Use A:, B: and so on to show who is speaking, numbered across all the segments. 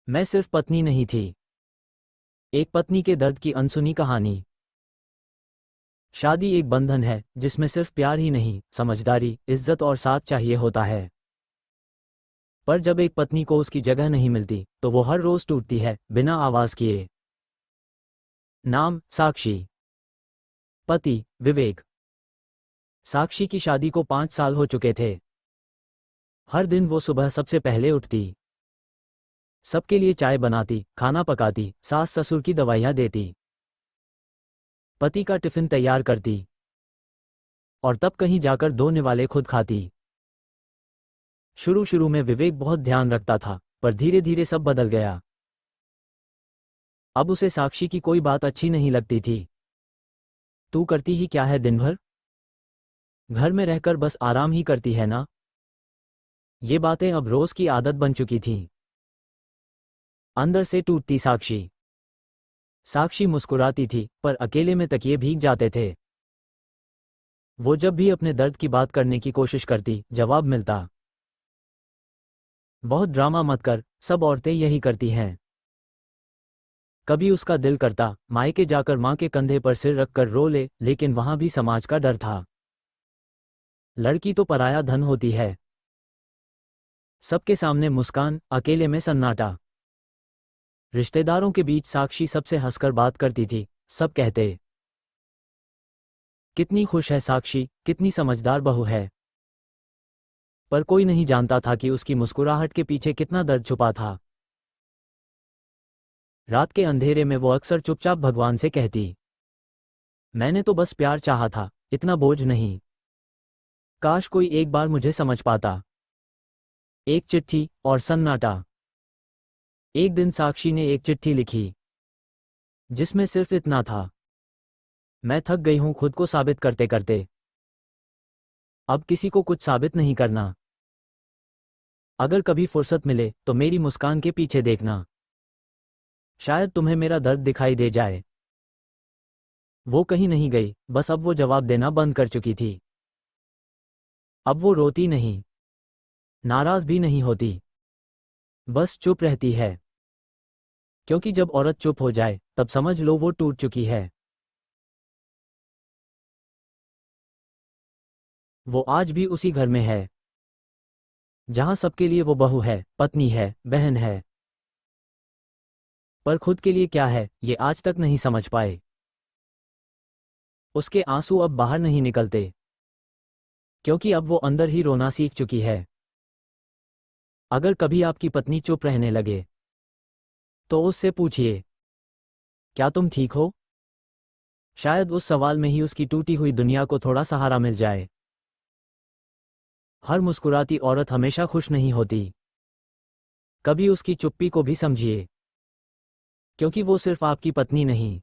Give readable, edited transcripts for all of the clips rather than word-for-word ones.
A: मैं सिर्फ पत्नी नहीं थी। एक पत्नी के दर्द की अनसुनी कहानी। शादी एक बंधन है जिसमें सिर्फ प्यार ही नहीं, समझदारी, इज्जत और साथ चाहिए होता है। पर जब एक पत्नी को उसकी जगह नहीं मिलती तो वो हर रोज टूटती है, बिना आवाज किए। नाम साक्षी। पति विवेक। साक्षी की शादी को 5 साल हो चुके थे। हर दिन वो सुबह सबसे पहले उठती, सबके लिए चाय बनाती, खाना पकाती, सास ससुर की दवाइयाँ देती, पति का टिफिन तैयार करती और तब कहीं जाकर 2 निवाले खुद खाती। शुरू शुरू में विवेक बहुत ध्यान रखता था, पर धीरे धीरे सब बदल गया। अब उसे साक्षी की कोई बात अच्छी नहीं लगती थी। तू करती ही क्या है दिन भर? घर में रहकर बस आराम ही करती है ना? ये बातें अब रोज की आदत बन चुकी थीं। अंदर से टूटती साक्षी। साक्षी मुस्कुराती थी, पर अकेले में तकिए भीग जाते थे। वो जब भी अपने दर्द की बात करने की कोशिश करती, जवाब मिलता, बहुत ड्रामा मत कर, सब औरतें यही करती हैं। कभी उसका दिल करता मायके जाकर माँ के कंधे पर सिर रखकर रो ले, लेकिन वहां भी समाज का डर था। लड़की तो पराया धन होती है। सबके सामने मुस्कान, अकेले में सन्नाटा। रिश्तेदारों के बीच साक्षी सबसे हंसकर बात करती थी। सब कहते, कितनी खुश है साक्षी, कितनी समझदार बहू है। पर कोई नहीं जानता था कि उसकी मुस्कुराहट के पीछे कितना दर्द छुपा था। रात के अंधेरे में वो अक्सर चुपचाप भगवान से कहती, मैंने तो बस प्यार चाहा था, इतना बोझ नहीं। काश कोई एक बार मुझे समझ पाता। एक चिट्ठी और सन्नाटा। एक दिन साक्षी ने एक चिट्ठी लिखी, जिसमें सिर्फ इतना था, मैं थक गई हूं खुद को साबित करते करते। अब किसी को कुछ साबित नहीं करना। अगर कभी फुर्सत मिले तो मेरी मुस्कान के पीछे देखना, शायद तुम्हें मेरा दर्द दिखाई दे जाए। वो कहीं नहीं गई, बस अब वो जवाब देना बंद कर चुकी थी। अब वो रोती नहीं, नाराज भी नहीं होती, बस चुप रहती है। क्योंकि जब औरत चुप हो जाए तब समझ लो वो टूट चुकी है। वो आज भी उसी घर में है, जहां सबके लिए वो बहू है, पत्नी है, बहन है। पर खुद के लिए क्या है, ये आज तक नहीं समझ पाए। उसके आंसू अब बाहर नहीं निकलते, क्योंकि अब वो अंदर ही रोना सीख चुकी है। अगर कभी आपकी पत्नी चुप रहने लगे तो उससे पूछिए, क्या तुम ठीक हो? शायद उस सवाल में ही उसकी टूटी हुई दुनिया को थोड़ा सहारा मिल जाए। हर मुस्कुराती औरत हमेशा खुश नहीं होती। कभी उसकी चुप्पी को भी समझिए, क्योंकि वो सिर्फ आपकी पत्नी नहीं,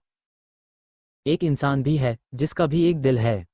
A: एक इंसान भी है जिसका भी एक दिल है।